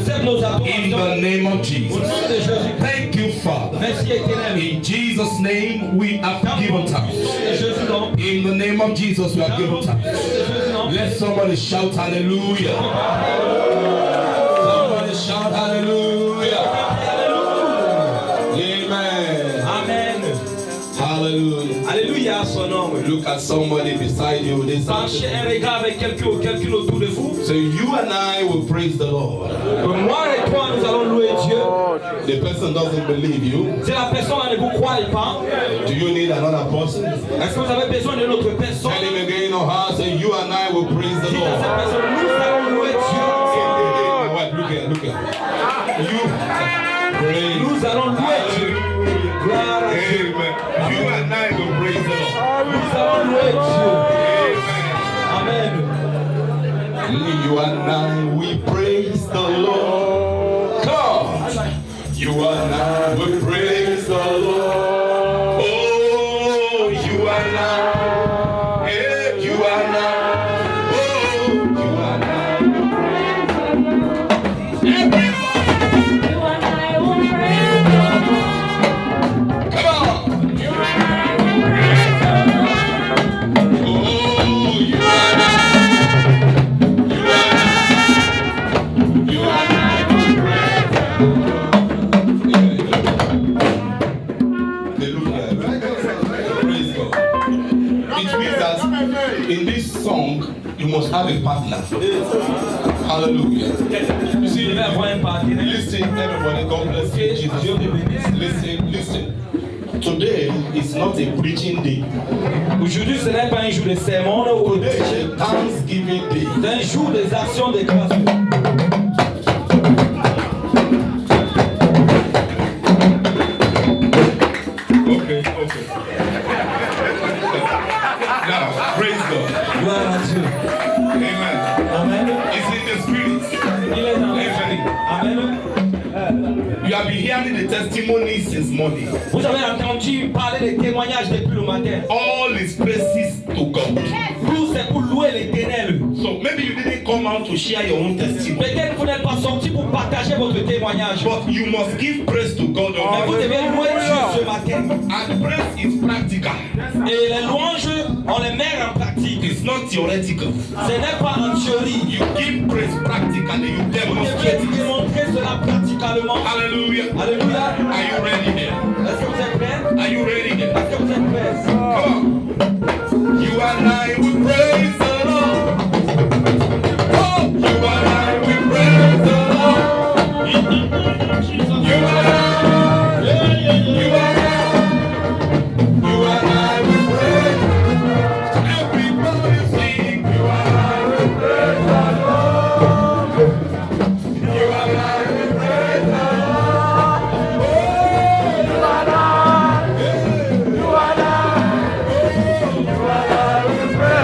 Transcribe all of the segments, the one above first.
accepte nos In adorations. the name of Au Jesus. nom de Jésus. Thank you, Father. Merci éternel. In Jesus' name we have given Au nom de thanks. Jésus, non. In the name of Jesus we have given Au nom de thanks. Jésus, non. Let somebody shout hallelujah. Somebody shout hallelujah. Amen. Amen. Hallelujah. Alléluia à son nom. Look at somebody beside you. They Penchez say, un regard avec quelqu'un autour de vous. so you and I will praise the Lord. Moi et toi, nous allons louer Dieu. The person doesn't believe you. Si la personne ne vous croit pas, Do you need another person? est-ce que vous avez besoin d'une autre personne? Tell him again on heart. Say you and I will praise the Dites à cette Lord. personne, nous allons louer Dieu. Look at. You praise. Nous allons louer Dieu. Gloire à Dieu. Amen. You and I will praise the Lord. Nous allons louer Dieu. Amen. Amen. You and I, we praise the Lord. Come. You and I, we praise the Lord. Oh, you and I. Yeah, you and I. Oh, you and I. Everybody. Come on. Oh, you and I. You and I will praise the Lord. Praise God. It means that in this song you must have a partner. Hallelujah. You see, Je vais avoir un partenaire. listen, everybody, God bless you. Jesus. Listen. Today is not a preaching day. Aujourd'hui, ce n'est pas un jour de sermon ou Today is a Thanksgiving day. c'est un jour des actions de grâce. Okay. Now, praise God. Gloire à Dieu. Amen. Amen. It's in the spirit. Il est dans l'esprit. Amen. You have been hearing the testimonies since morning. Vous avez entendu parler des témoignages depuis le matin. All is praises to God. Tout c'est pour louer l'Éternel. So maybe you didn't come out to share your own testimony, Peut-être que vous n'êtes pas sorti pour partager votre témoignage. but you must give praise to God. Mais vous devez louer Dieu ce matin. And praise is practical. Et les louanges, on les met en pratique. It's not theoretical. Ce n'est pas en théorie. You give praise practically. You Vous demonstrate devez it. démontrer cela praticalement. Hallelujah. Alléluia. Are you ready there? Est-ce que vous êtes prêts? Are you ready there? Est-ce que vous êtes prêts? Come on. You and I will praise the Lord. Oh, you and I will praise the Lord. You and I. You and I. You and I will praise. Everybody sing. You and I will praise the Lord. You and I will praise the Lord. Oh, you and I. You and I. You and I will praise.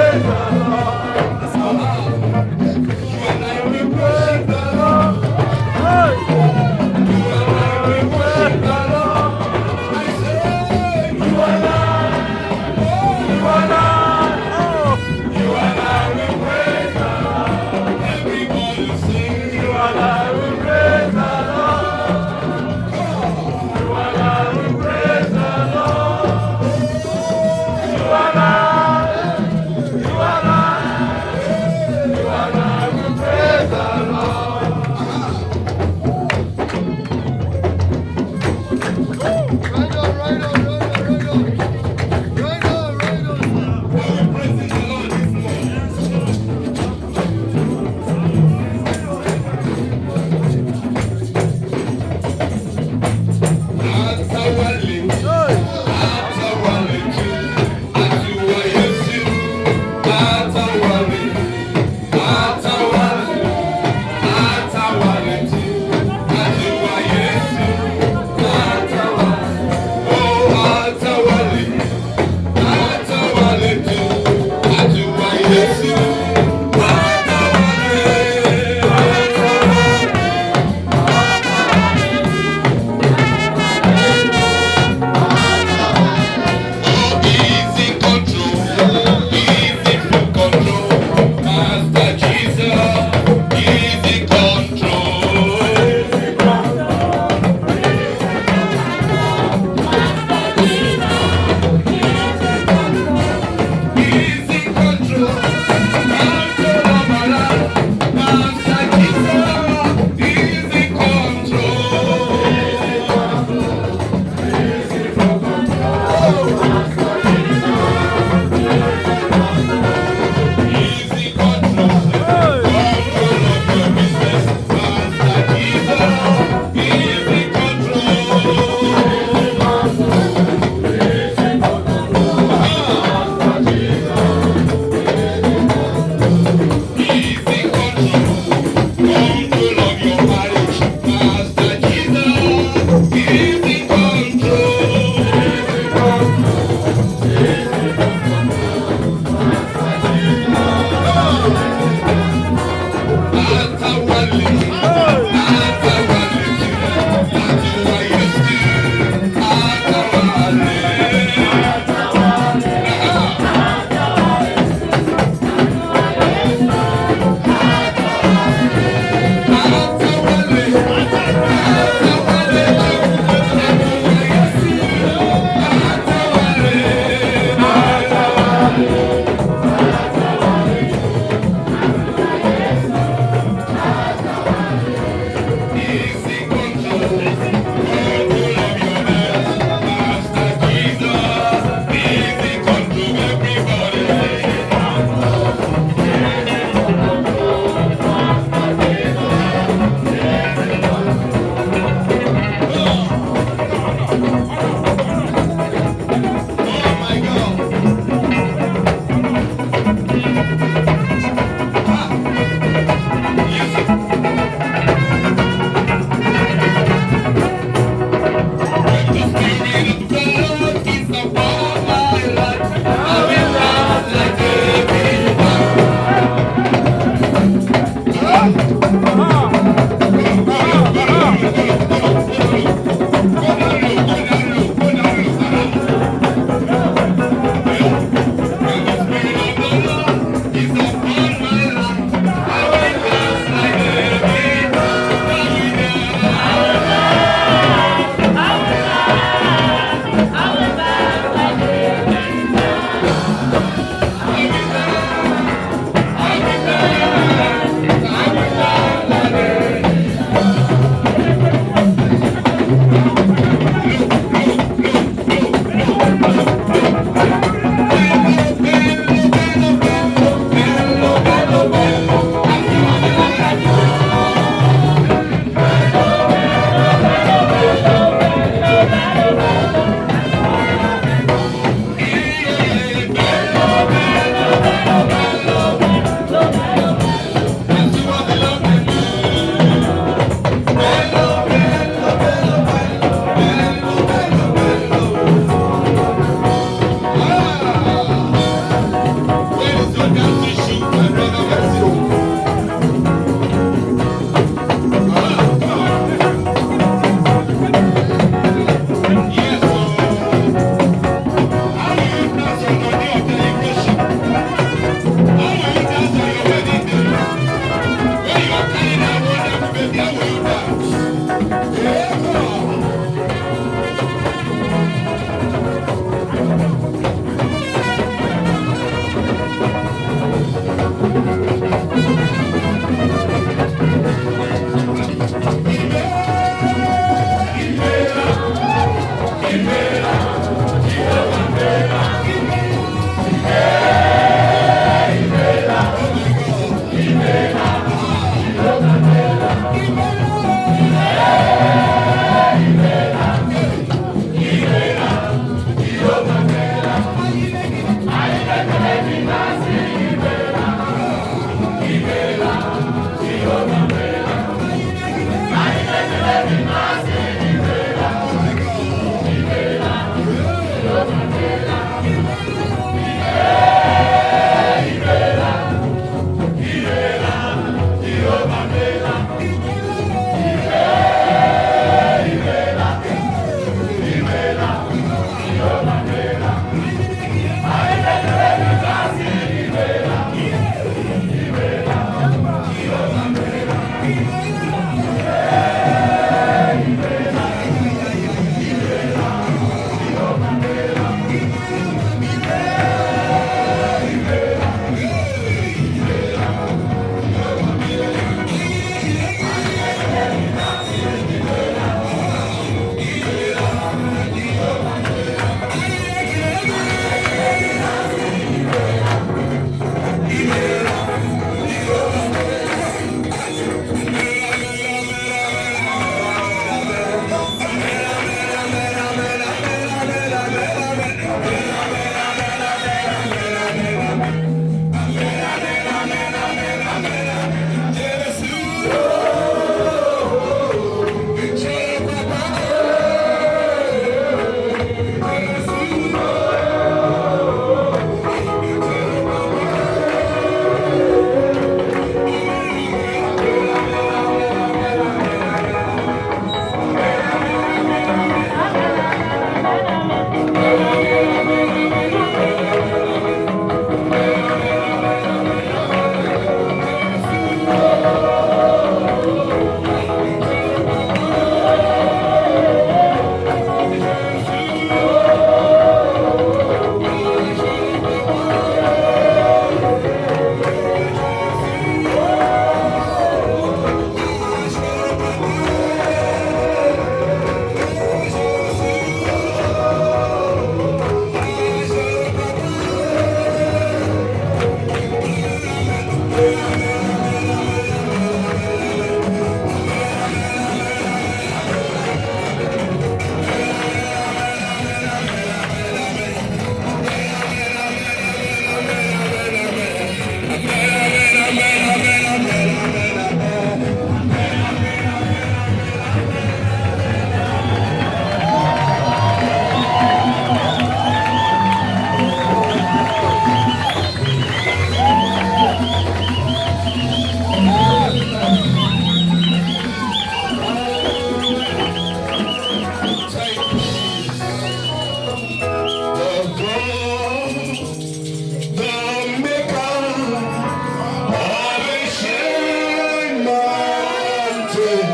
exalted.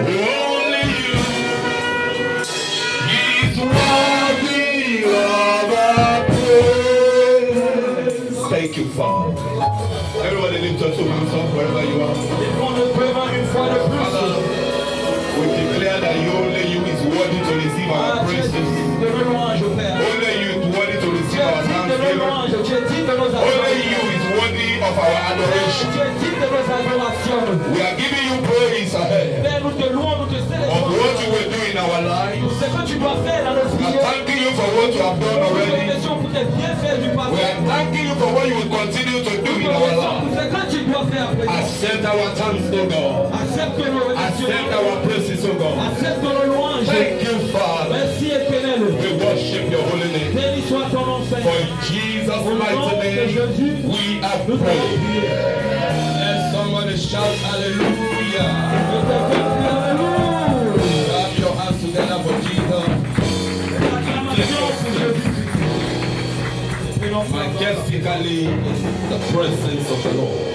Only you. He's worthy of our praise. Thank you, Father. Everybody lift your two hands up wherever you are. Father, we declare that only you is worthy to receive our praises. Only you is worthy to receive our thanksgiving. Only you is worthy of our adoration. We are giving you praise ahead of what you will do in our lives. We are thanking you for what you have done already. We are thanking you for what you will continue to do in our lives. Accept our thanks, O God. Accept our praises, O God. Thank you, Father. We worship your holy name. For in Jesus' mighty name, we are praying. Let somebody shout hallelujah. Clap your hands together for Jesus. Majestically in the presence of the Lord.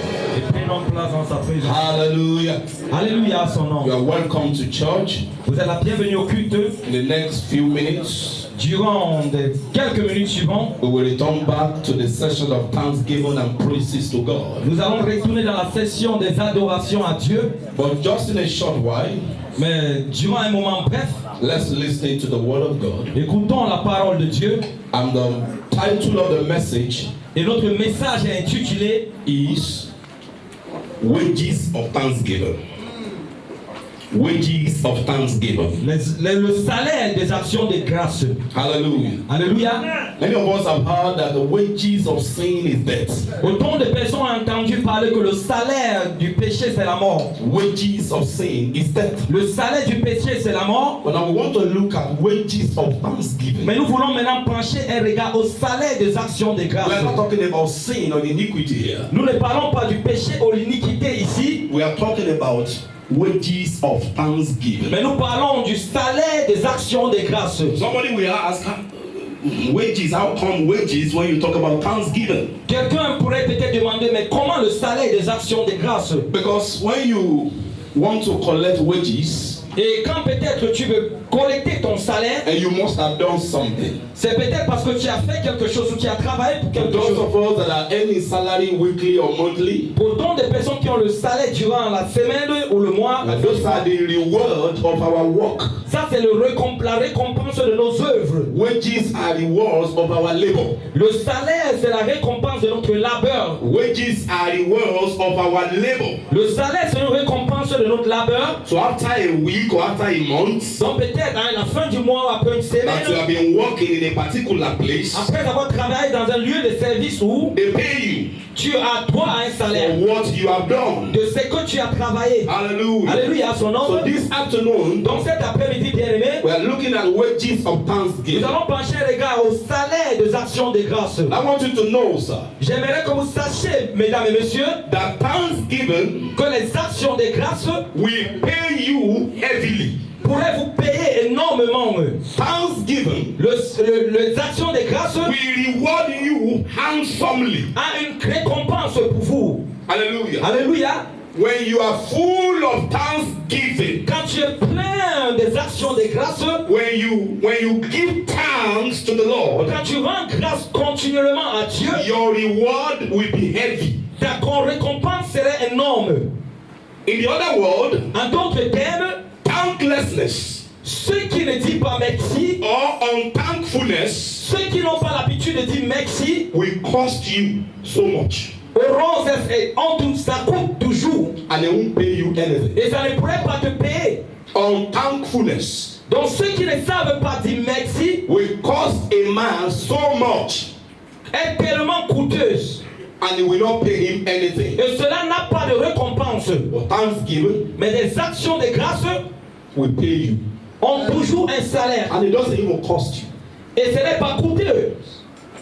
Hallelujah. Alléluia à son nom. You are welcome to church. Vous êtes la bienvenue au culte. In the next few minutes, Durant quelques minutes suivantes, we will return back to the session of thanksgiving and praises to God. nous allons retourner dans la session des adorations à Dieu. But just in a short while, Mais durant un moment bref, let's listen to the word of God. écoutons la parole de Dieu. And the title of the message Et notre message est intitulé is Wages of Thanksgiving. Wages of Thanksgiving. le salaire des actions de grâce. Hallelujah. Alléluia. Many of us have heard that the wages of sin is death. Autant de personnes ont entendu parler que le salaire du péché c'est la mort. Wages of sin is death. Le salaire du péché c'est la mort. But now we want to look at wages of thanksgiving. Mais nous voulons maintenant pencher un regard au salaire des actions de grâce. We are not talking about sin or iniquity here. Nous ne parlons pas du péché ou l'iniquité ici. We are talking about wages of thanksgiving. Mais nous parlons du salaire des actions de grâce. Somebody will ask, wages, how come wages when you talk about thanksgiving? Quelqu'un pourrait peut-être demander, mais comment le salaire des actions de grâce? Because when you want to collect wages, Et quand peut-être tu veux collecter ton salaire, and you must have done something. c'est peut-être parce que tu as fait quelque chose ou tu as travaillé pour quelque Those chose. of us that are earning salary weekly or monthly, Pour tant de personnes qui ont le salaire durant la semaine ou le mois, those are the reward of our work. ça c'est la récompense de nos œuvres. Wages are rewards of our labor. Le salaire c'est la récompense de notre labeur. Wages are rewards of our labor. Le salaire c'est une récompense de notre labeur. So after a week or after a month, Donc peut-être à la fin du mois ou après une that you semaine, have been working in a particular place, après avoir travaillé dans un lieu de service où they pay you tu as droit à un salaire for what you have done. de ce que tu as travaillé. Hallelujah. Alléluia à son nom. So this afternoon, Donc cet après-midi bien-aimé, we are looking at wages of nous thanksgiving. allons pencher les gars au salaire des actions de grâce. I want you to know, sir, J'aimerais que vous sachiez, mesdames et messieurs, that thanksgiving que les actions de grâce will pay you heavily. pourraient vous payer énormément. Thanksgiving Les actions de grâce will reward you handsomely. a une récompense pour vous. Hallelujah. Alléluia. When you are full of thanksgiving, Quand tu es plein des actions de grâce, when you give thanks to the Lord, quand tu rends grâce continuellement à Dieu, your reward will be heavy. ta récompense serait énorme. In the other word, En d'autres termes, thanklessness ceux qui ne disent pas merci, or unthankfulness ceux qui n'ont pas l'habitude de dire merci, will cost you so much, auront ça coûte toujours. and they won't pay you anything. Et ça ne pourrait pas te payer. Unthankfulness Donc ceux qui ne savent pas dire merci will cost a man so much, est tellement coûteuse. and he will not pay him anything. Et cela n'a pas de récompense. But thanksgiving Mais les actions de grâce will pay you, ont toujours un salaire. and it doesn't even cost you Et ce n'est pas coûteux.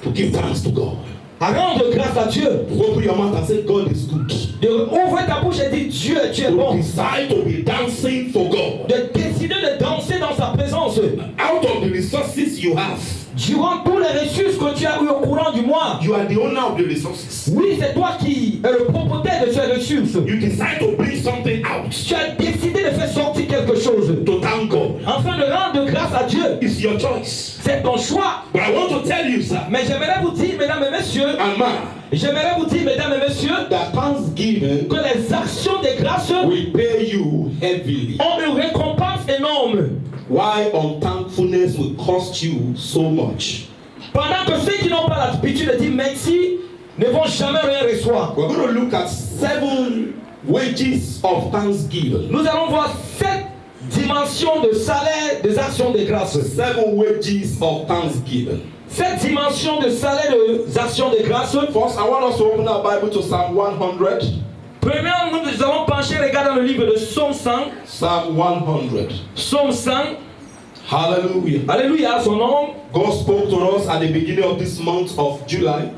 to give thanks to God. À rendre grâce à Dieu. Open your mouth and say, God is good. De ouvrir ta bouche et dire Dieu, tu es To bon. decide to be dancing for God. De décider de danser dans sa présence. Out of the resources you have, durant tous les ressources que tu as eu au courant du mois. You are the owner of the resources. Oui, c'est toi qui es le propriétaire de ces ressources. You decide to bring something out Tu as décidé de faire sortir quelque chose to thank God. afin de rendre grâce à Dieu. It's your choice. C'est ton choix. But I want to tell you, sir, Mais j'aimerais vous dire, mesdames et messieurs, and man, j'aimerais vous dire, mesdames et messieurs, that thanksgiving que les actions de grâce will pay you heavily. ont une récompense énorme. Why unthankfulness will cost you so much? Pendant que ceux qui n'ont pas l'habitude de dire merci ne vont jamais rien recevoir. We're going to look at 7 wages of thanksgiving. Nous allons voir 7 dimensions de salaire des actions de grâce. 7 wages of thanksgiving. 7 dimensions de salaire des actions de grâce. First, I want us to open our Bible to Psalm 100. Premièrement, nous allons pencher les gars dans le livre de Psaume 100. Psalm 100. Psaume 100. Hallelujah. Alléluia, son nom. God spoke to us at the beginning of this month of July,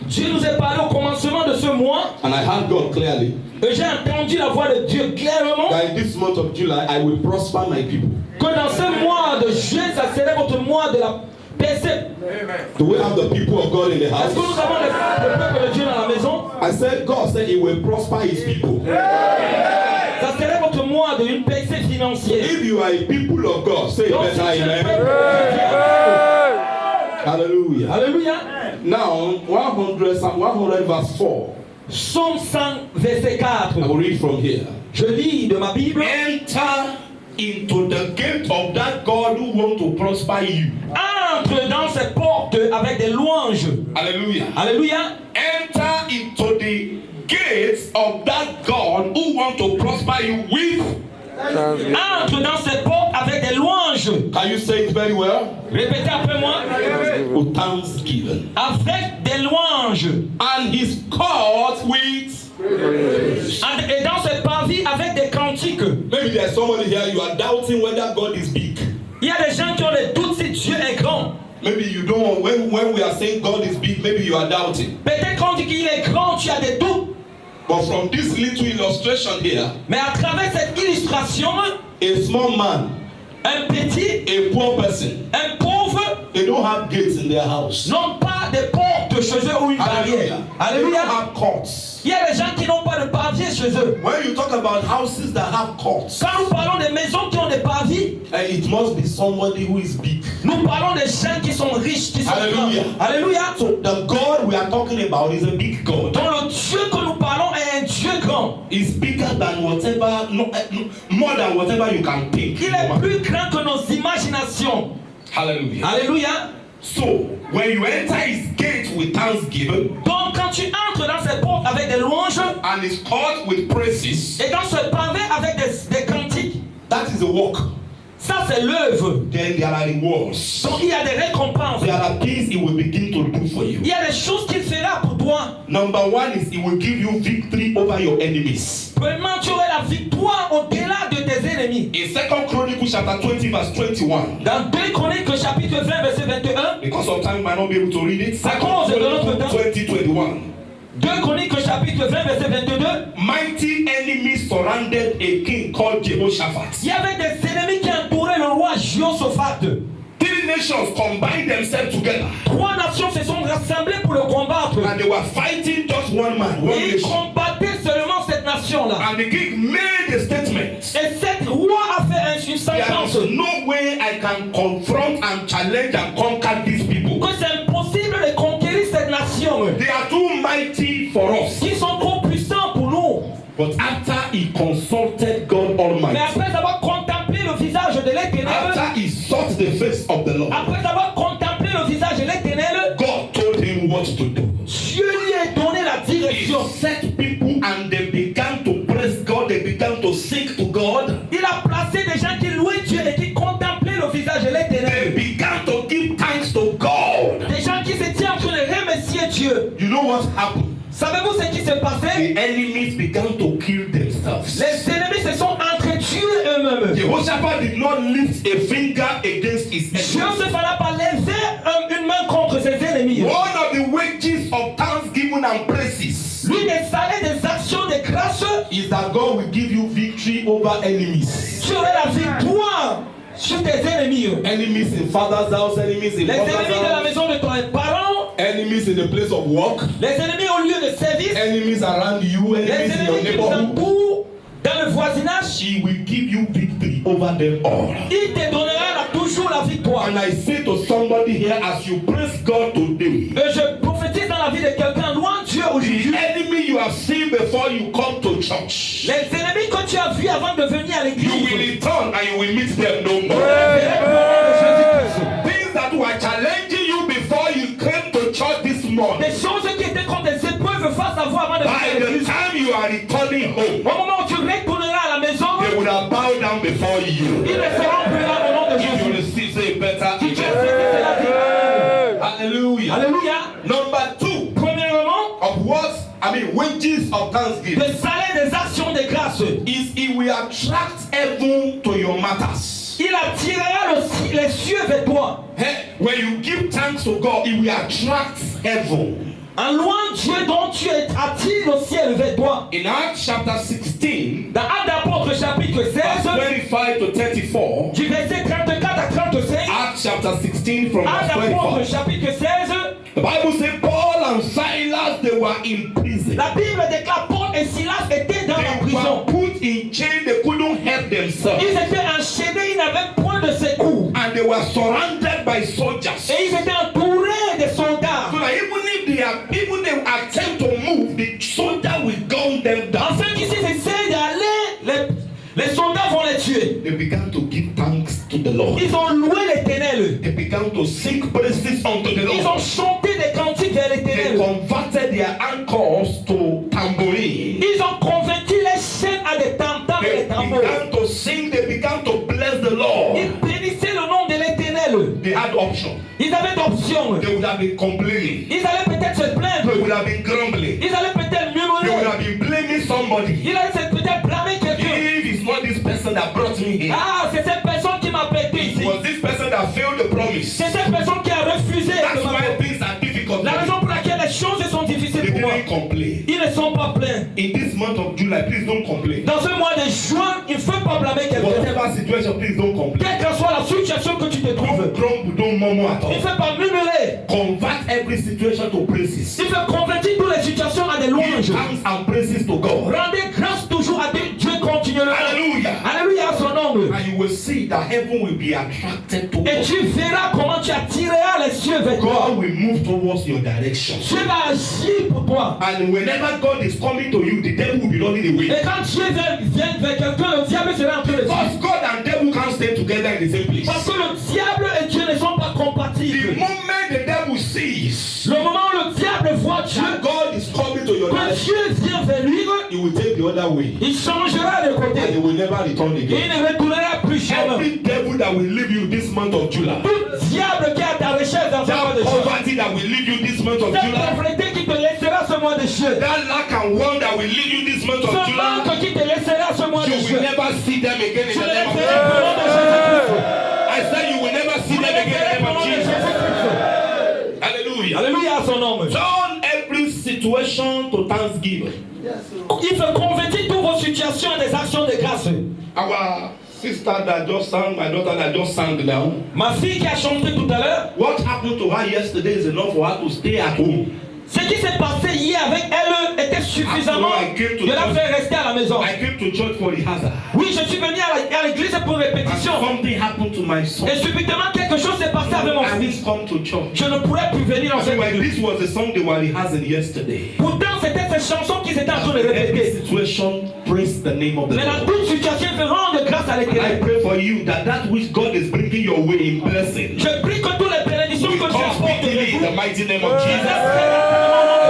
Dieu nous a parlé au commencement de ce mois. and I heard God clearly Et j'ai entendu la voix de Dieu clairement. that in this month of July I will prosper my people. Que dans ce mois de juin, ça serait votre mois de la paix. Do we have the people of God in the Est-ce house? que nous avons le peuple de Dieu dans la maison? I said God said He will prosper His people. Ça serait votre mois d'une paix financière. If you are a people of God, say Donc, better si tu es le amen. peuple de Dieu, Hallelujah. alléluia. Now, Psalm 100 verse 4. Psaume 100, verset 4. I will read from here. Je lis de ma Bible. Enter into the gate of that God who wants to prosper you. Entre dans ses portes avec des louanges. Hallelujah. Alléluia. Enter into the gates of that God who wants to prosper you with. Entre dans ses portes avec des louanges. Can you say it very well? Répétez après moi. With thanksgiving. Avec des louanges. And his courts with. Et dans ses parvis avec des cantiques. Maybe there's somebody here, you are doubting whether God is big. Il y a des gens qui ont des doutes si Dieu est grand. Maybe you don't, when we are saying God is big, maybe you are doubting. Peut-être quand on dit qu'il est grand, tu as des doutes. But from this little illustration here, Mais à travers cette illustration, a small man, un petit, a poor person, un pauvre, they don't have gates in their house. n'ont pas de porte chez eux ou une barrière. They don't Alléluia. have courts. Il y a des gens qui n'ont pas de parvis chez eux. When you talk about houses that have courts, Quand nous parlons des maisons qui ont des parvis, it must be somebody who is big. nous parlons des gens qui sont riches, qui sont Alléluia. grands. Alléluia. So the God we are talking about is a big God. Donc le Dieu que nous parlons est un Dieu grand. Is bigger than whatever, more than whatever you can think. Il est plus grand que nos imaginations. Hallelujah. Alléluia. So when you enter his gate with thanksgiving, Donc quand tu entres dans ses portes avec des louanges and his court with praises, et dans ce pavé avec des cantiques, that is the work. ça c'est l'œuvre. Then there are rewards. Donc il y a des récompenses. There are things he will begin to do for you. Il y a des choses qu'il fera pour toi. Number one is he will give you victory over your enemies. Premièrement, tu auras la victoire au-delà de tes ennemis. In 2 Chronicles chapter 20 verse 21. Dans 2 Chroniques chapitre 20 verset 21, Because of time, you might not be able to read it. 2 À cause de notre temps. Chronicles 20:21. 2 Chroniques chapitre 20 verset 22, Mighty enemies surrounded a king called Jehoshaphat. il y avait des ennemis qui entouraient le roi Jehoshaphat. 3 nations combined themselves together. 3 nations se sont rassemblées pour le combattre. And they were fighting just one man, one Et ils nation. combattaient seulement cette nation-là. And the king made a statement. Et cette roi a fait une There sentence is no way I can confront and challenge and conquer these people. que c'est impossible de conquérir cette nation. They are too mighty for us. Ils sont trop puissants pour nous. But after he consulted God Almighty, Mais après avoir contemplé le visage de l'Éternel, after he sought the face of the Lord, après avoir contemplé le visage de l'Éternel, God told him what to do. Dieu lui a donné la He direction. set people and they began to praise God, they began to sing to God. Il a placé des gens qui louaient Dieu et qui contemplaient le visage de They l'Éternel. began to give thanks to God. Des gens qui se tiennent en train de remercier Dieu. You know what happened? Savez-vous ce qui s'est passé? The enemies began to kill themselves. Les ennemis se sont entretués eux-mêmes. Jehoshaphat did not lift a finger against his enemies. Joseph n'a pas levé une main contre ses ennemis. One of the wages of thanksgiving and praises L'une des salaires des actions de grâce, is that God will give you victory over enemies. tu auras la victoire sur tes ennemis. Enemies in father's house, enemies in Les mother's ennemis de la house, maison de tes parents, enemies in the place of work, les ennemis au lieu de service, enemies around you, les enemies in your ennemis qui nous neighborhood. entourent dans le voisinage. He will give you victory over them all. Il te donnera toujours la victoire. And I say to somebody here, as you praise God today, Et je prophétise dans la vie de quelqu'un, loin Dieu the aujourd'hui. enemy you have seen before you come to church, Les ennemis que tu as vus avant de venir à you will l'église. return and you will meet them no more. Things that were challenging you before you came to church this morning, Des choses qui étaient comme des épreuves face à vous avant de venir by à the l'église. time you are returning home, Au moment où tu retourneras à la maison, they would have bowed down before you. ils ne seront plus là au nom de If you Jésus. receive, say better. Si tu as accepté la vie. Hallelujah. Alléluia. Number 2, Premièrement, of what? Wages of thanksgiving. le salaire des actions de grâce. Is it will attract heaven to your matters. Il attirera les cieux vers toi. Hey, when you give thanks to God, it will attract heaven. En louant Dieu dont tu attires le ciel vers toi. In Acts chapter 16, Dans Actes d'Apôtres chapitre 16, verse 25 to 34, du verset 34 à 35, Acts chapter 16 from verse Actes d'Apôtres 25, chapitre 16, the Bible says Paul and Silas, they were in prison. la Bible déclare Paul et Silas étaient dans la They prison. were put in chain, they couldn't help themselves. Ils étaient enchaînés, ils n'avaient point de secours. And they were surrounded by soldiers. Et ils étaient entourés des soldats. So that even they attempt to move, the soldier will gun them down. Enfin, qu'ils essaient d'aller, les soldats vont les tuer. They began to give thanks to the Lord. Ils ont loué l'Éternel. They began to sing praises unto the Ils Lord. ont chanté des cantiques vers They l'Éternel. converted their anchors to tambourine. Ils ont converti les chaînes à des tam-tams et They des tambours. began to sing, they began to bless the Lord. Ils bénissaient le nom de l'Éternel. They had option. Ils avaient d'options. They would have been complaining. Ils allaient peut-être se They plaindre. would have been grumbling. Ils allaient peut-être They would murmurer. have been blaming somebody. Ils allaient peut-être blâmer quelqu'un. If it's not this person that brought me here, Ah, c'est cette personne qui m'a pété it ici. was this person that failed the promise. C'est cette personne qui a refusé That's de why m'apporter. things are difficult. La raison pour laquelle les choses sont They difficiles pour moi. didn't complain. Ils ne sont pas pleins. In this month of July, please don't complain. Dans ce mois de juin, il ne faut pas blâmer quelqu'un. Whatever situation, please don't complain. Quelle que soit la situation que tu te Don't trouves, grumble, don't murmur at il ne all. faut pas murmurer. Convert every situation to praises. Il faut convertir toutes les situations à des Give louanges. thanks and praises to God. Rendez grâce toujours à Dieu continuellement. Hallelujah. Alléluia à son nom. And you will see that heaven will be attracted to Et us. tu verras comment tu attireras les cieux vers toi. God will move towards your direction. Dieu va agir pour toi. And whenever God is coming to you, the devil will be running away. Et quand Dieu vient vers quelqu'un, le diable sera en train de fuir. Because God and devil can't stay together in the same place. Parce que le diable et Dieu ne sont pas The compatibles. moment the devil sees Le moment où le diable voit Dieu, that God is coming to your quand direction, Dieu vient vers lui, he will take the other way. il changera de And he côté. will never return Et again. il ne retournera plus jamais. Every devil that will leave you this month of July, Tout diable qui est à ta recherche dans ce mois that de juin, poverty that will leave you this month of cette July, pauvreté qui te laissera ce mois de juin, that lack and want that will leave you this month of ce July, manque qui te laissera ce mois de you will juin, never see them again in tu the ne name of laisseras qu'au nom de Jesus. Jésus-Christ. I said you will never see Tu ne them again in laisseras the name qu'au nom of de Jesus. Jésus-Christ. Hallelujah. Alléluia à son nom. Turn every situation to thanksgiving. Il faut convertir toutes vos situations à des actions de grâce. Our sister that just sang, my daughter that just sang now, Ma fille qui a chanté tout à l'heure, what happened to her yesterday is enough for her to stay at home. ce qui s'est passé hier avec elle était suffisamment de la faire rester à la maison. I came to church for rehearsal. Oui, je suis venu à l'église pour And répétition. something happened to my son. Et subitement, quelque chose s'est passé avec mon I fils. didn't come to church. Je ne pourrais plus venir dans cette Anyway, église. this was the song they were rehearsing yesterday. Pourtant, c'était cette chanson qu'ils étaient en train de Every répéter. situation, praise the name of the Mais dans Lord. toute situation, il faut rendre grâce à I l'Éternel. pray for you that which God is bringing your way in blessing Je prie que toutes les bénédictions will que tu come apportes speedily in the de mighty name of Jesus.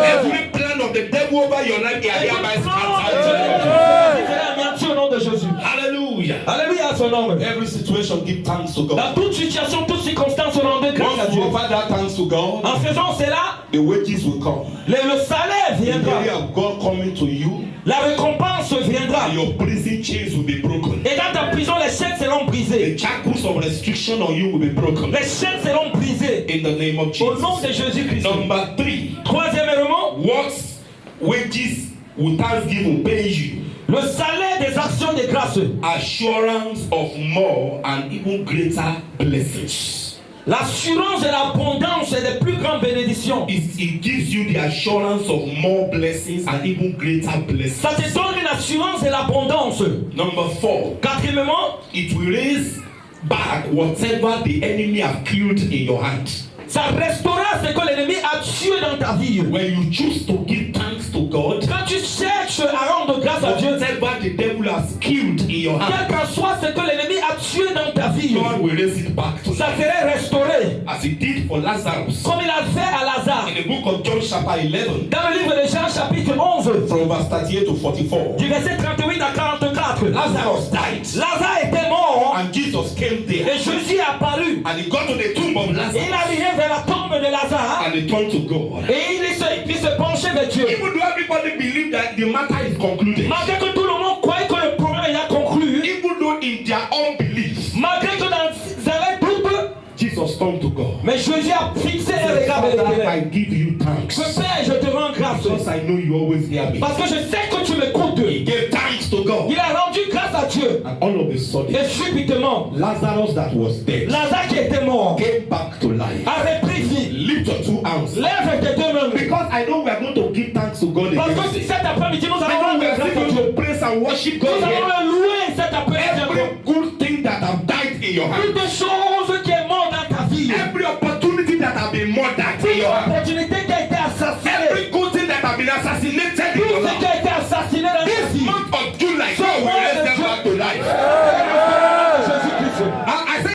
Every plan of the devil over your life, they are hereby scattered. au nom de Jésus. Hallelujah. Alléluia à son nom. Every situation, give thanks to God. Dans toute situation, toute circonstance, rendez grâce à Once Dieu. you offer that thanks to God, En faisant cela, the wages will come. le salaire The viendra. day of God coming to you, La récompense viendra. and your prison chains will be broken. Et dans ta prison, les chaînes seront brisées. The shackles of restriction on you will be broken. Les chaînes seront brisées. In the name of Au nom de Jesus. Jésus-Christ. Number 3, Troisièmement, what wages will thanksgiving pay you? Le salaire des actions de grâce. Assurance of more and even greater blessings. L'assurance de l'abondance et des plus grandes bénédictions. It gives you the assurance of more blessings and even greater blessings. Ça te donne une assurance de l'abondance. Number 4. Quatrièmement, It will raise back whatever the enemy have killed in your hand. ça restaurera ce que l'ennemi a tué dans ta vie. When you choose to give thanks to God, Quand tu cherches à rendre grâce à Dieu, whatever the devil has killed in your quel hand, que soit ce que l'ennemi a tué dans ta vie, God will raise it back to ça life. serait restauré. As he did for Lazarus. Comme il a fait à Lazare. In the book of John chapter 11, Dans le livre de Jean chapitre 11, from verse 38 to 44, du verset 38 à 44, Lazarus died. Lazare était mort And Jesus came there. et Jésus est apparu. And he got to the tomb of Il Lazarus. arrivait vers la tombe de Lazare And he turned to God. et il se penchait vers Dieu. Even though everybody believed that the matter is concluded, Malgré que tout le monde croyait que le problème est conclu, even though in their unbelief, malgré que dans leur doute, Jesus turned to God. mais Jésus a fixé le regard vers Father, l'éternel. I give you thanks. Père, je te rends grâce Because I know you always hear me. parce que je sais que tu m'écoutes. He gave thanks to God. Il a rendu grâce à Dieu. And all of a sudden, Et subitement, Lazarus that was dead Lazare qui était mort came back to life. a repris vie. Lift your two hands. Lève tes deux mains. Because I know we are going to give thanks to God Parce again. que cet après-midi, nous I allons know rendre we are grâce still à going Dieu. to praise and worship Nous God allons again. le louer cet après-midi. Every good thing that have died in your hand, Toutes les choses